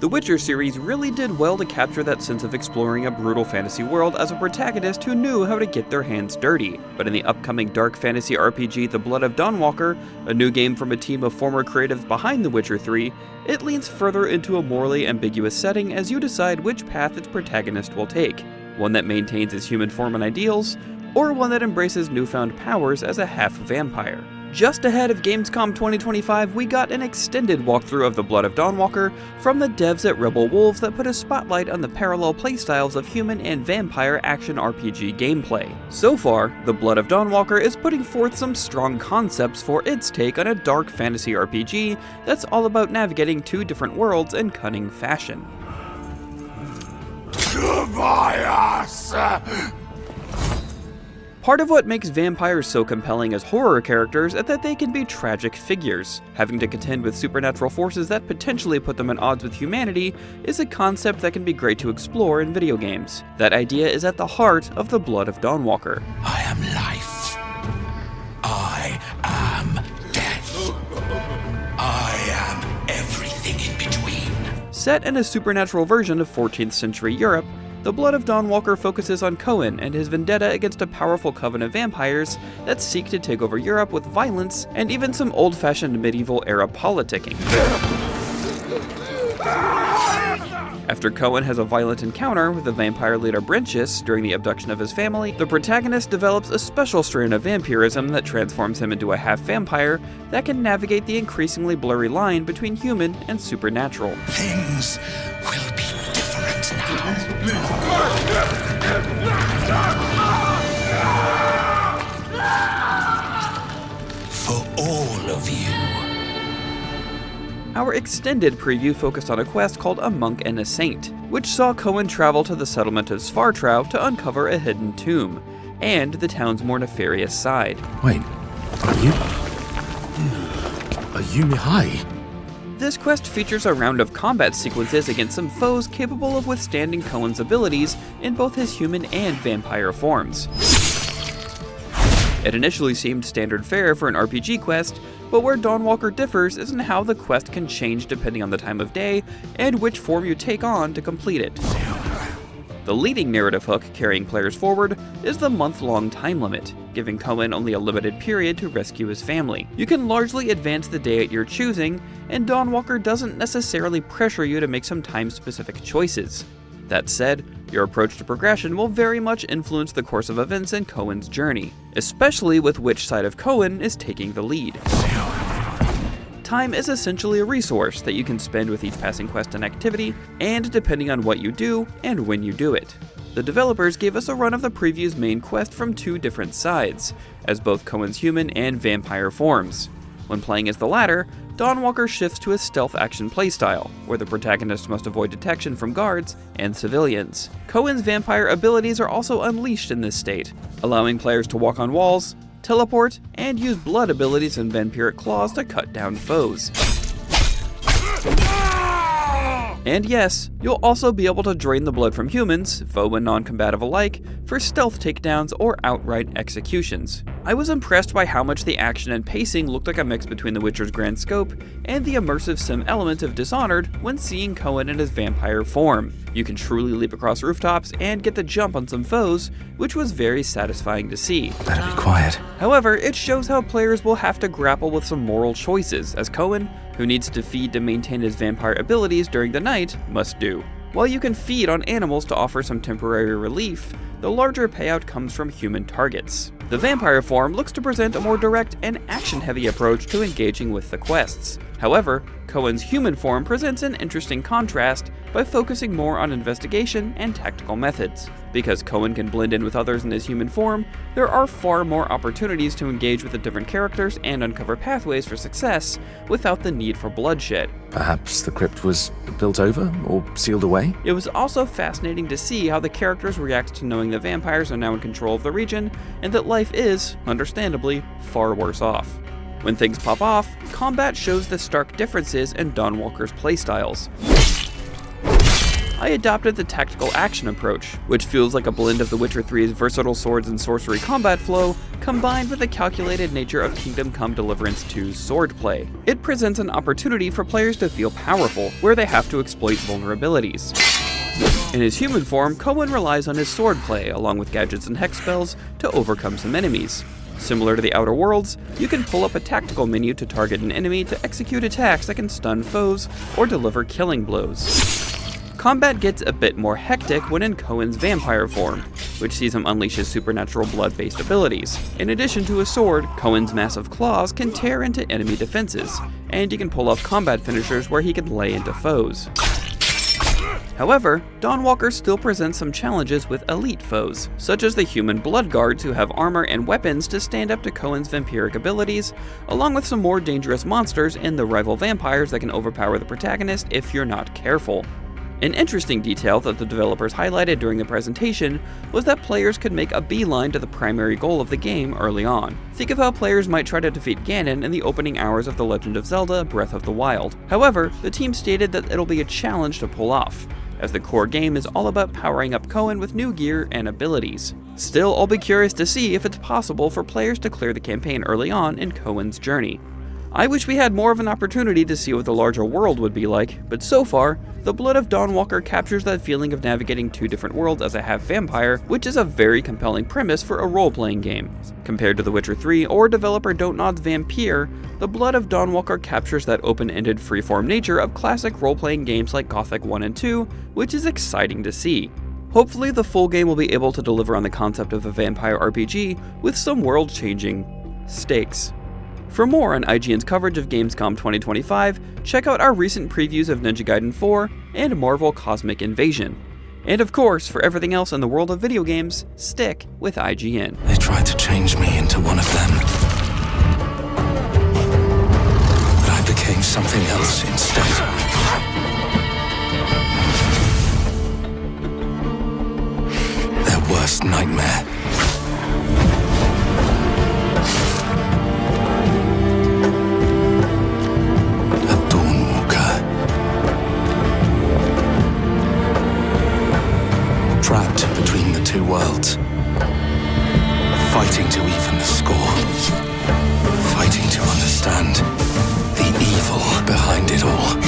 The Witcher series really did well to capture that sense of exploring a brutal fantasy world as a protagonist who knew how to get their hands dirty. But in the upcoming dark fantasy RPG The Blood of Dawnwalker, a new game from a team of former creatives behind The Witcher 3, it leans further into a morally ambiguous setting as you decide which path its protagonist will take. One that maintains his human form and ideals, or one that embraces newfound powers as a half-vampire. Just ahead of Gamescom 2025, we got an extended walkthrough of The Blood of Dawnwalker from the devs at Rebel Wolves that put a spotlight on the parallel playstyles of human and vampire action RPG gameplay. So far, The Blood of Dawnwalker is putting forth some strong concepts for its take on a dark fantasy RPG that's all about navigating two different worlds in cunning fashion. Tobias! Part of what makes vampires so compelling as horror characters is that they can be tragic figures. Having to contend with supernatural forces that potentially put them at odds with humanity is a concept that can be great to explore in video games. That idea is at the heart of The Blood of Dawnwalker. I am life. I am death. I am everything in between. Set in a supernatural version of 14th century Europe, The Blood of Dawnwalker focuses on Cohen and his vendetta against a powerful coven of vampires that seek to take over Europe with violence and even some old-fashioned medieval-era politicking. After Cohen has a violent encounter with the vampire leader Brentius during the abduction of his family, the protagonist develops a special strain of vampirism that transforms him into a half-vampire that can navigate the increasingly blurry line between human and supernatural. Things will be different now. For all of you. Our extended preview focused on a quest called A Monk and a Saint, which saw Cohen travel to the settlement of Svartrau to uncover a hidden tomb, and the town's more nefarious side. Wait, are you Mihai? This quest features a round of combat sequences against some foes capable of withstanding Cohen's abilities in both his human and vampire forms. It initially seemed standard fare for an RPG quest, but where Dawnwalker differs is in how the quest can change depending on the time of day and which form you take on to complete it. The leading narrative hook carrying players forward is the month-long time limit, giving Cohen only a limited period to rescue his family. You can largely advance the day at your choosing, and Dawnwalker doesn't necessarily pressure you to make some time-specific choices. That said, your approach to progression will very much influence the course of events in Cohen's journey, especially with which side of Cohen is taking the lead. Time is essentially a resource that you can spend with each passing quest and activity, and depending on what you do and when you do it. The developers gave us a run of the preview's main quest from two different sides, as both Cohen's human and vampire forms. When playing as the latter, Dawnwalker shifts to a stealth action playstyle, where the protagonist must avoid detection from guards and civilians. Cohen's vampire abilities are also unleashed in this state, allowing players to walk on walls, teleport, and use blood abilities and vampiric claws to cut down foes. And yes, you'll also be able to drain the blood from humans, foe and non-combative alike, for stealth takedowns or outright executions. I was impressed by how much the action and pacing looked like a mix between The Witcher's grand scope and the immersive sim element of Dishonored when seeing Cohen in his vampire form. You can truly leap across rooftops and get the jump on some foes, which was very satisfying to see. Better be quiet. However, it shows how players will have to grapple with some moral choices, as Cohen, who needs to feed to maintain his vampire abilities during the night, must do. While you can feed on animals to offer some temporary relief, the larger payout comes from human targets. The vampire form looks to present a more direct and action-heavy approach to engaging with the quests. However, Cohen's human form presents an interesting contrast by focusing more on investigation and tactical methods. Because Cohen can blend in with others in his human form, there are far more opportunities to engage with the different characters and uncover pathways for success without the need for bloodshed. Perhaps the crypt was built over or sealed away? It was also fascinating to see how the characters react to knowing that vampires are now in control of the region and that life is, understandably, far worse off. When things pop off, combat shows the stark differences in Dawnwalker's playstyles. I adopted the tactical action approach, which feels like a blend of The Witcher 3's versatile swords and sorcery combat flow, combined with the calculated nature of Kingdom Come Deliverance 2's swordplay. It presents an opportunity for players to feel powerful, where they have to exploit vulnerabilities. In his human form, Cohen relies on his swordplay, along with gadgets and hex spells, to overcome some enemies. Similar to the Outer Worlds, you can pull up a tactical menu to target an enemy to execute attacks that can stun foes or deliver killing blows. Combat gets a bit more hectic when in Cohen's vampire form, which sees him unleash his supernatural blood-based abilities. In addition to his sword, Cohen's massive claws can tear into enemy defenses, and he can pull off combat finishers where he can lay into foes. However, Dawnwalker still presents some challenges with elite foes, such as the human blood guards who have armor and weapons to stand up to Cohen's vampiric abilities, along with some more dangerous monsters in the rival vampires that can overpower the protagonist if you're not careful. An interesting detail that the developers highlighted during the presentation was that players could make a beeline to the primary goal of the game early on. Think of how players might try to defeat Ganon in the opening hours of The Legend of Zelda: Breath of the Wild. However, the team stated that it'll be a challenge to pull off, as the core game is all about powering up Cohen with new gear and abilities. Still, I'll be curious to see if it's possible for players to clear the campaign early on in Cohen's journey. I wish we had more of an opportunity to see what the larger world would be like, but so far, The Blood of Dawnwalker captures that feeling of navigating two different worlds as a half-vampire, which is a very compelling premise for a role-playing game. Compared to The Witcher 3 or developer Dontnod's Vampire, The Blood of Dawnwalker captures that open-ended freeform nature of classic role-playing games like Gothic 1 and 2, which is exciting to see. Hopefully the full game will be able to deliver on the concept of a vampire RPG with some world-changing stakes. For more on IGN's coverage of Gamescom 2025, check out our recent previews of Ninja Gaiden 4 and Marvel Cosmic Invasion. And of course, for everything else in the world of video games, stick with IGN. They tried to change me into one of them. But I became something else instead. Their worst nightmare. Trapped between the two worlds, fighting to even the score, fighting to understand the evil behind it all.